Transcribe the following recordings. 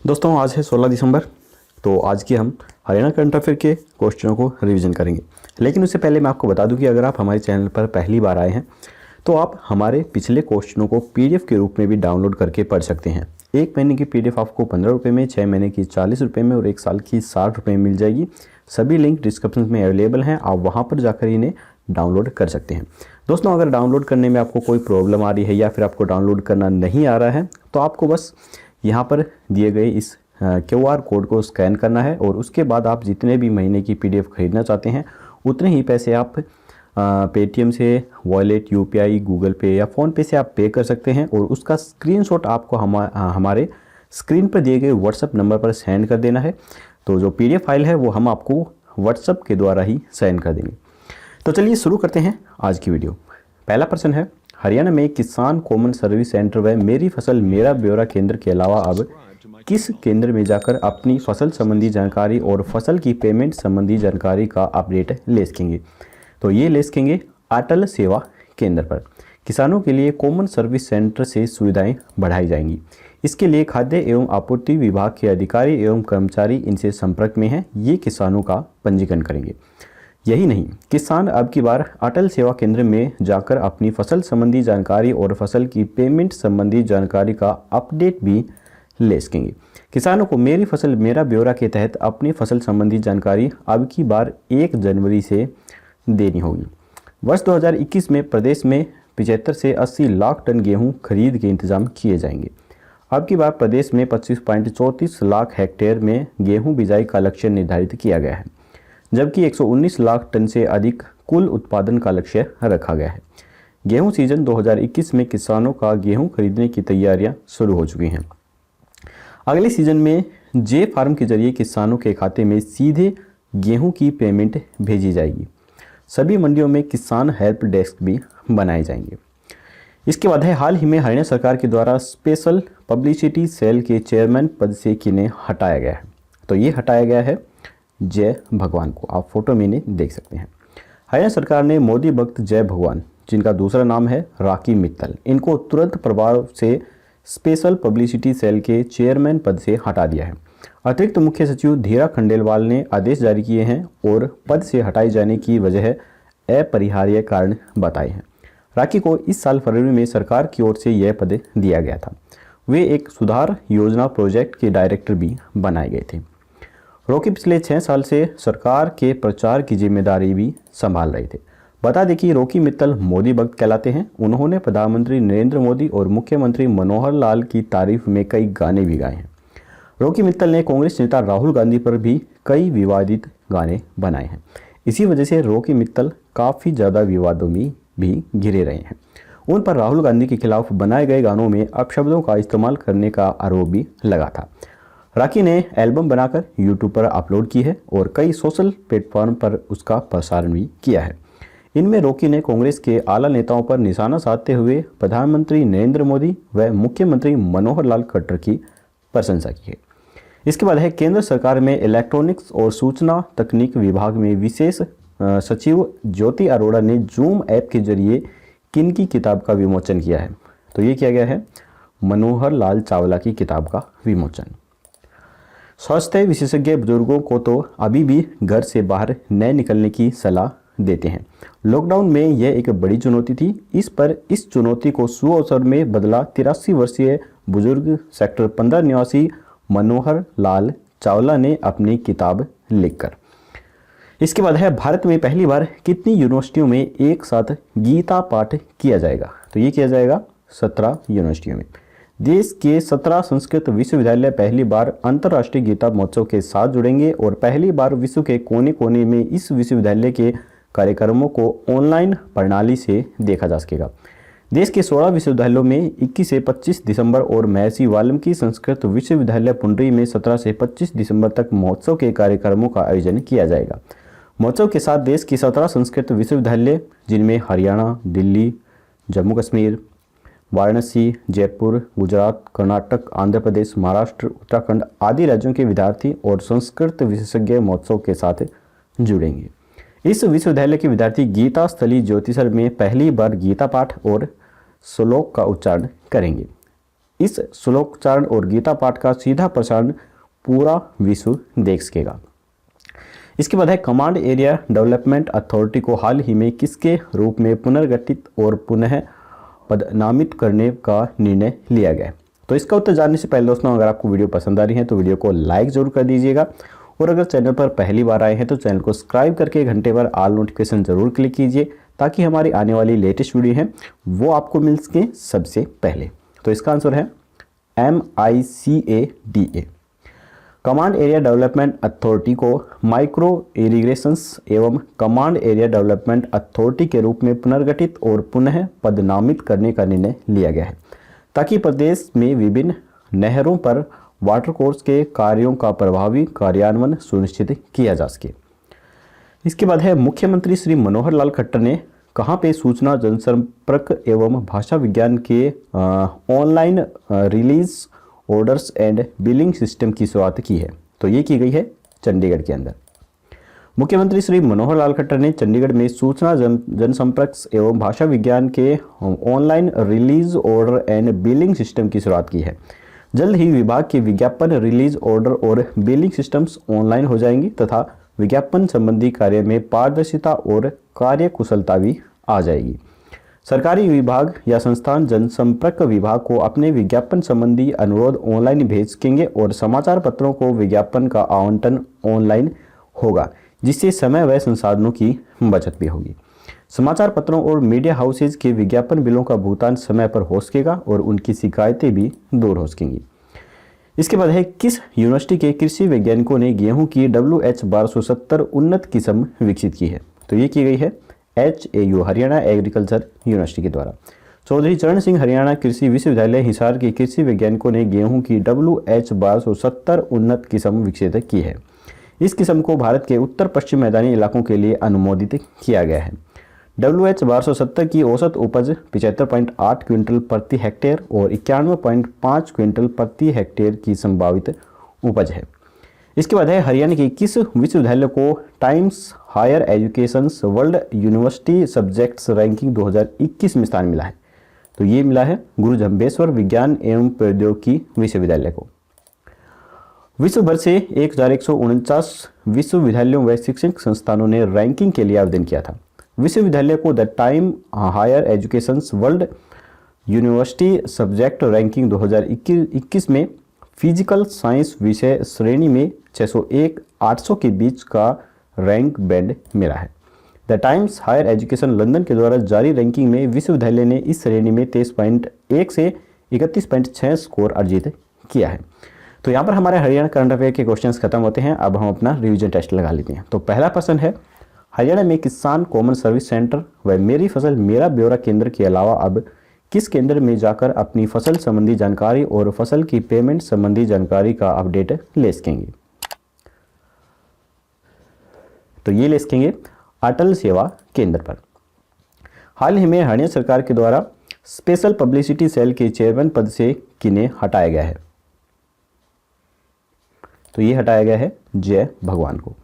दोस्तों आज है 16 दिसंबर। तो आज की हम हरियाणा करंट अफेयर के क्वेश्चनों को रिवीजन करेंगे। लेकिन उससे पहले मैं आपको बता दूं कि अगर आप हमारे चैनल पर पहली बार आए हैं तो आप हमारे पिछले क्वेश्चनों को पीडीएफ के रूप में भी डाउनलोड करके पढ़ सकते हैं। 1 महीने की पीडीएफ आपको 15 रुपये में, 6 महीने की 40 रुपये में और 1 साल की 60 रुपये में मिल जाएगी। सभी लिंक डिस्क्रिप्शन में अवेलेबल हैं, आप वहाँ पर जाकर इन्हें डाउनलोड कर सकते हैं। दोस्तों अगर डाउनलोड करने में आपको कोई प्रॉब्लम आ रही है या फिर आपको डाउनलोड करना नहीं आ रहा है तो आपको बस यहाँ पर दिए गए इस QR कोड को स्कैन करना है और उसके बाद आप जितने भी महीने की पीडीएफ खरीदना चाहते हैं उतने ही पैसे आप पेटीएम से, वॉलेट, UPI, गूगल पे या फ़ोनपे से आप पे कर सकते हैं और उसका स्क्रीनशॉट आपको हमारे स्क्रीन पर दिए गए व्हाट्सएप नंबर पर सेंड कर देना है। तो जो PDF फाइल है वो हम आपको व्हाट्सएप के द्वारा ही सेंड कर देंगे। तो चलिए शुरू करते हैं आज की वीडियो। पहला प्रश्न है, हरियाणा में किसान कॉमन सर्विस सेंटर व मेरी फसल मेरा ब्यौरा केंद्र के अलावा अब किस केंद्र में जाकर अपनी फसल संबंधी जानकारी और फसल की पेमेंट संबंधी जानकारी का अपडेट ले सकेंगे? तो ये ले सकेंगे अटल सेवा केंद्र पर। किसानों के लिए कॉमन सर्विस सेंटर से सुविधाएं बढ़ाई जाएंगी। इसके लिए खाद्य एवं आपूर्ति विभाग के अधिकारी एवं कर्मचारी इनसे संपर्क में हैं। ये किसानों का पंजीकरण करेंगे। यही नहीं, किसान अब की बार अटल सेवा केंद्र में जाकर अपनी फसल संबंधी जानकारी और फसल की पेमेंट संबंधी जानकारी का अपडेट भी ले सकेंगे। किसानों को मेरी फसल मेरा ब्यौरा के तहत अपनी फसल संबंधी जानकारी अब की बार 1 जनवरी से देनी होगी। वर्ष 2021 में प्रदेश में 75 से 80 लाख टन गेहूं खरीद के इंतजाम किए जाएंगे। अब की बार प्रदेश में 25.34 लाख हेक्टेयर में गेहूं बिजाई का लक्ष्य निर्धारित किया गया है, जबकि 119 लाख टन से अधिक कुल उत्पादन का लक्ष्य रखा गया है। गेहूं सीजन 2021 में किसानों का गेहूं खरीदने की तैयारियां शुरू हो चुकी हैं। अगले सीजन में जे फार्म के जरिए किसानों के खाते में सीधे गेहूं की पेमेंट भेजी जाएगी। सभी मंडियों में किसान हेल्प डेस्क भी बनाए जाएंगे। इसके बाद है, हाल ही में हरियाणा सरकार के द्वारा स्पेशल पब्लिसिटी सेल के चेयरमैन पद से किन्हें हटाया गया है? तो ये हटाया गया है जय भगवान को। आप फोटो में इन्हें देख सकते हैं। हरियाणा सरकार ने मोदी भक्त जय भगवान, जिनका दूसरा नाम है राकी मित्तल, इनको तुरंत प्रभाव से स्पेशल पब्लिसिटी सेल के चेयरमैन पद से हटा दिया है। अतिरिक्त मुख्य सचिव धीरा खंडेलवाल ने आदेश जारी किए हैं और पद से हटाए जाने की वजह अपरिहार्य कारण बताए हैं। राकी को इस साल फरवरी में सरकार की ओर से यह पद दिया गया था। वे एक सुधार योजना प्रोजेक्ट के डायरेक्टर भी बनाए गए थे। रॉकी पिछले 6 साल से सरकार के प्रचार की जिम्मेदारी भी संभाल रहे थे। बता दें कि रॉकी मित्तल मोदी भक्त कहलाते हैं। उन्होंने प्रधानमंत्री नरेंद्र मोदी और मुख्यमंत्री मनोहर लाल की तारीफ में कई गाने भी गाए हैं। रॉकी मित्तल ने कांग्रेस नेता राहुल गांधी पर भी कई विवादित गाने बनाए हैं। इसी वजह से रॉकी मित्तल काफ़ी ज़्यादा विवादों में भी घिरे रहे हैं। उन पर राहुल गांधी के खिलाफ बनाए गए गानों में अपशब्दों का इस्तेमाल करने का आरोप भी लगा था। राकी ने एल्बम बनाकर यूट्यूब पर अपलोड की है और कई सोशल प्लेटफॉर्म पर उसका प्रसारण भी किया है। इनमें रॉकी ने कांग्रेस के आला नेताओं पर निशाना साधते हुए प्रधानमंत्री नरेंद्र मोदी व मुख्यमंत्री मनोहर लाल खट्टर की प्रशंसा की है। इसके बाद है, केंद्र सरकार में इलेक्ट्रॉनिक्स और सूचना तकनीक विभाग में विशेष सचिव ज्योति अरोड़ा ने जूम ऐप के जरिए किनकी किताब का विमोचन किया है? तो ये किया गया है मनोहर लाल चावला की किताब का विमोचन। स्वास्थ्य विशेषज्ञ बुजुर्गों को तो अभी भी घर से बाहर न निकलने की सलाह देते हैं। लॉकडाउन में यह एक बड़ी चुनौती थी। इस चुनौती को सुअवसर में बदला 83 वर्षीय बुजुर्ग सेक्टर 15 निवासी मनोहर लाल चावला ने अपनी किताब लिखकर। इसके बाद है, भारत में पहली बार कितनी यूनिवर्सिटियों में एक साथ गीता पाठ किया जाएगा? तो ये किया जाएगा 17 यूनिवर्सिटियों में। देश के 17 संस्कृत विश्वविद्यालय पहली बार अंतर्राष्ट्रीय गीता महोत्सव के साथ जुड़ेंगे और पहली बार विश्व के कोने कोने में इस विश्वविद्यालय के कार्यक्रमों को ऑनलाइन प्रणाली से देखा जा सकेगा। देश के 16 विश्वविद्यालयों में 21 से 25 दिसंबर और महर्षि वाल्मीकि संस्कृत विश्वविद्यालय पुंडरी में 17 से 25 दिसंबर तक महोत्सव के कार्यक्रमों का आयोजन किया जाएगा। महोत्सव के साथ देश के 17 संस्कृत विश्वविद्यालय, जिनमें हरियाणा, दिल्ली, जम्मू कश्मीर, वाराणसी, जयपुर, गुजरात, कर्नाटक, आंध्र प्रदेश, महाराष्ट्र, उत्तराखंड आदि राज्यों के विद्यार्थी और संस्कृत विशेषज्ञ महोत्सव के साथ जुड़ेंगे। इस विश्वविद्यालय के विद्यार्थी गीता स्थली ज्योतिषर में पहली बार गीता पाठ और श्लोक का उच्चारण करेंगे। इस श्लोकोच्चारण और गीता पाठ का सीधा प्रसारण पूरा विश्व देख सकेगा। इसके बाद है कमांड एरिया डेवलपमेंट अथॉरिटी को हाल ही में किसके रूप में पुनर्गठित और पुनः पदनामित करने का निर्णय लिया गया है। तो इसका उत्तर जानने से पहले दोस्तों, अगर आपको वीडियो पसंद आ रही है तो वीडियो को लाइक जरूर कर दीजिएगा, और अगर चैनल पर पहली बार आए हैं तो चैनल को सब्सक्राइब करके घंटे पर ऑल नोटिफिकेशन जरूर क्लिक कीजिए, ताकि हमारी आने वाली लेटेस्ट वीडियो है वो आपको मिल सके सबसे पहले। तो इसका आंसर है MICADA। Command area development authority को माइक्रो इरिगेशंस एवं कमांड एरिया डेवलपमेंट अथॉरिटी के रूप में पुनर्गठित और पुनः पदनामित करने का निर्णय लिया गया है, ताकि प्रदेश में विभिन्न नहरों पर वाटर कोर्स के कार्यों का प्रभावी कार्यान्वयन सुनिश्चित किया जा सके। इसके बाद है मुख्यमंत्री श्री मनोहर लाल खट्टर ने कहाँ पे सूचना जनसंपर्क एवं भाषा विज्ञान के online release orders and billing system की शुरुआत की है। तो ये की गई है चंडीगढ़ के अंदर। मुख्यमंत्री श्री मनोहर लाल खट्टर ने चंडीगढ़ में सूचना जनसंपर्क एवं भाषा विज्ञान के online release order and billing system की शुरुआत की है। जल्द ही विभाग के विज्ञापन रिलीज ऑर्डर और बिलिंग सिस्टम्स ऑनलाइन हो जाएंगी तथा विज्ञापन संबंधी कार्य में पारदर्शिता और कार्यकुशलता भी आ जाएगी। सरकारी विभाग या संस्थान जनसंपर्क विभाग को अपने विज्ञापन संबंधी अनुरोध ऑनलाइन भेज सकेंगे और समाचार पत्रों को विज्ञापन का आवंटन ऑनलाइन होगा, जिससे समय व संसाधनों की बचत भी होगी। समाचार पत्रों और मीडिया हाउसेज के विज्ञापन बिलों का भुगतान समय पर हो सकेगा और उनकी शिकायतें भी दूर हो सकेंगी। इसके बाद है किस यूनिवर्सिटी के कृषि वैज्ञानिकों ने गेहूं की WH1270 उन्नत किस्म विकसित की है। तो ये की गई है HAU हरियाणा एग्रीकल्चर यूनिवर्सिटी के द्वारा। चौधरी चरण सिंह हरियाणा कृषि विश्वविद्यालय हिसार के कृषि वैज्ञानिकों ने गेहूं की WH1270 उन्नत किस्म विकसित की है। इस किस्म को भारत के उत्तर पश्चिम मैदानी इलाकों के लिए अनुमोदित किया गया है। WH1270 की औसत उपज 75.8 क्विंटल प्रति हेक्टेयर और 91.5 क्विंटल प्रति हेक्टेयर की संभावित उपज है। इसके बाद है हरियाणा के किस विश्वविद्यालय को Times Higher Education World University Subjects Ranking 2021 में स्थान मिला है। तो ये मिला है गुरु जम्बेश्वर विज्ञान एवं प्रौद्योगिकी विश्वविद्यालय को। विश्व भर से 1149 विश्वविद्यालयों व शैक्षणिक संस्थानों ने रैंकिंग के लिए आवेदन किया था। विश्वविद्यालय को the Time Higher Education World University Subject Ranking 2021 में फिजिकल साइंस विषय श्रेणी में 601 800 के बीच का रैंक बैंड मिला है। The Times Higher Education London के द्वारा जारी रैंकिंग में विश्वविद्यालय ने इस श्रेणी में 23.1 से 31.6 स्कोर अर्जित किया है। तो यहाँ पर हमारे हरियाणा करंट अफेयर के क्वेश्चंस खत्म होते हैं। अब हम अपना रिवीजन टेस्ट लगा लेते हैं। तो पहला प्रश्न है, हरियाणा में किसान कॉमन सर्विस सेंटर व मेरी फसल मेरा ब्यौरा केंद्र के अलावा अब किस केंद्र में जाकर अपनी फसल संबंधी जानकारी और फसल की पेमेंट संबंधी जानकारी का अपडेट ले सकेंगे। तो ये ले सकेंगे अटल सेवा केंद्र पर। हाल ही में हरियाणा सरकार के द्वारा स्पेशल पब्लिसिटी सेल के चेयरमैन पद से किन्हें हटाया गया है। तो ये हटाया गया है जय भगवान को।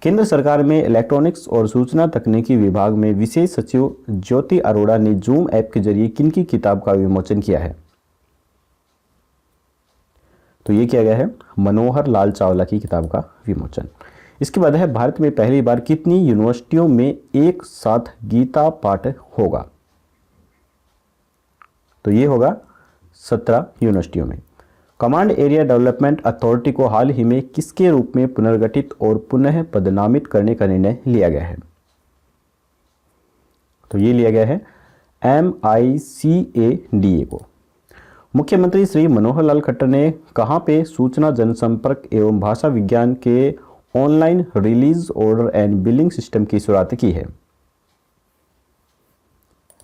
केंद्र सरकार में इलेक्ट्रॉनिक्स और सूचना तकनीकी विभाग में विशेष सचिव ज्योति अरोड़ा ने जूम ऐप के जरिए किनकी किताब का विमोचन किया है। तो ये किया गया है मनोहर लाल चावला की किताब का विमोचन। इसके बाद है भारत में पहली बार कितनी यूनिवर्सिटियों में एक साथ गीता पाठ होगा। तो ये होगा 17 यूनिवर्सिटियों में। कमांड एरिया डेवलपमेंट अथॉरिटी को हाल ही में किसके रूप में पुनर्गठित और पुनः पदनामित करने का निर्णय लिया गया है। तो ये लिया गया है MICADA को। मुख्यमंत्री श्री मनोहर लाल खट्टर ने कहाँ पे सूचना जनसंपर्क एवं भाषा विज्ञान के online release order and billing system की शुरुआत की है।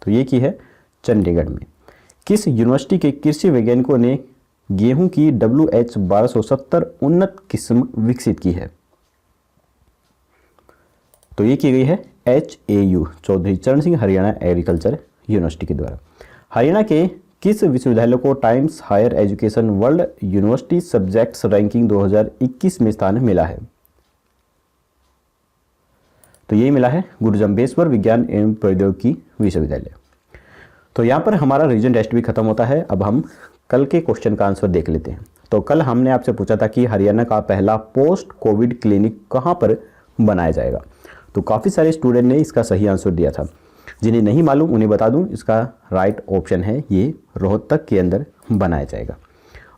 तो ये की है चंडीगढ़ में। किस यूनिवर्सिटी के कृषि वैज्ञानिकों ने गेहूं की WH1270 उन्नत किस्म विकसित की है। तो ये की गई है HAU चौधरी चरण सिंह हरियाणा एग्रीकल्चर यूनिवर्सिटी के द्वारा। हरियाणा के किस विश्वविद्यालय को Times Higher Education World University Subjects Ranking 2021 में स्थान मिला है। तो ये मिला है गुरु जम्बेश्वर विज्ञान एवं प्रौद्योगिकी विश्वविद्यालय। तो यहाँ पर हमारा रीजन टेस्ट भी खत्म होता है। अब हम कल के क्वेश्चन का आंसर देख लेते हैं। तो कल हमने आपसे पूछा था कि हरियाणा का पहला पोस्ट कोविड क्लिनिक कहाँ पर बनाया जाएगा। तो काफ़ी सारे स्टूडेंट ने इसका सही आंसर दिया था। जिन्हें नहीं मालूम उन्हें बता दूं, इसका राइट ऑप्शन है ये रोहतक के अंदर बनाया जाएगा।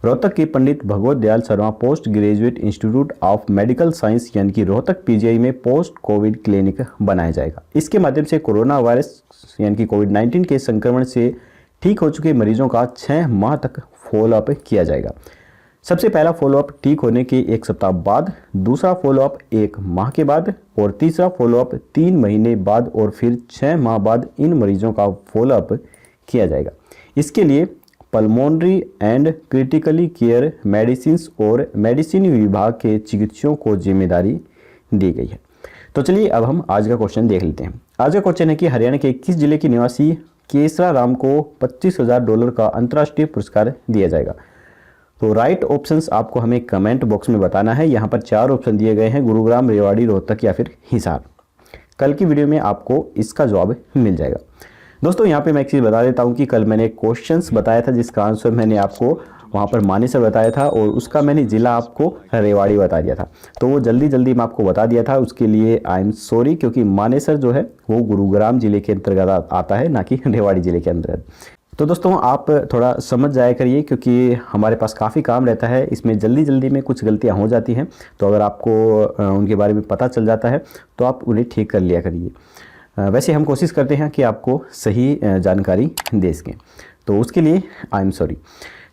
रोहतक के Pandit Bhagwat Dayal Sharma post graduate institute of medical science यानी कि रोहतक पीजीआई में पोस्ट कोविड क्लिनिक बनाया जाएगा। इसके माध्यम से कोरोना वायरस यानी कि कोविड-19 के संक्रमण से ठीक हो चुके मरीजों का 6 माह तक फॉलोअप किया जाएगा। सबसे पहला फॉलोअप ठीक होने के 1 सप्ताह बाद, दूसरा फॉलोअप 1 माह के बाद और तीसरा फॉलोअप 3 महीने बाद और फिर 6 माह बाद इन मरीजों का फॉलोअप किया जाएगा। इसके लिए pulmonary and critically care medicines और मेडिसिन विभाग के चिकित्सकों को जिम्मेदारी दी गई है। तो चलिए अब हम आज का क्वेश्चन देख लेते हैं। आज का क्वेश्चन है कि हरियाणा के किस जिले के निवासी केसरा राम को $25,000 का अंतर्राष्ट्रीय पुरस्कार दिया जाएगा। तो राइट ऑप्शंस आपको हमें कमेंट बॉक्स में बताना है। यहाँ पर 4 ऑप्शन दिए गए हैं, गुरुग्राम, रेवाड़ी, रोहतक या फिर हिसार। कल की वीडियो में आपको इसका जवाब मिल जाएगा। दोस्तों यहाँ पे मैं एक चीज़ बता देता हूँ कि कल मैंने क्वेश्चंस बताया था जिसका आंसर मैंने आपको वहाँ पर मानेसर बताया था और उसका मैंने ज़िला आपको रेवाड़ी बता दिया था। तो वो जल्दी मैं आपको बता दिया था, उसके लिए आई एम सॉरी, क्योंकि मानेसर जो है वो गुरुग्राम जिले के अंतर्गत आता है, ना कि रेवाड़ी जिले के अंतर्गत। तो दोस्तों आप थोड़ा समझ जाया करिए क्योंकि हमारे पास काफ़ी काम रहता है, इसमें जल्दी में कुछ गलतियां हो जाती हैं। तो अगर आपको उनके बारे में पता चल जाता है तो आप उन्हें ठीक कर लिया करिए। वैसे हम कोशिश करते हैं कि आपको सही जानकारी दे सकें, तो उसके लिए आई एम सॉरी।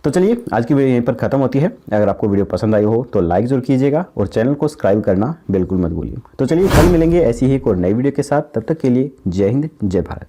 तो चलिए आज की वीडियो यहीं पर ख़त्म होती है। अगर आपको वीडियो पसंद आई हो तो लाइक ज़रूर कीजिएगा और चैनल को सब्सक्राइब करना बिल्कुल मत भूलिए। तो चलिए कल मिलेंगे ऐसी ही एक और नई वीडियो के साथ। तब तक के लिए जय हिंद, जय भारत।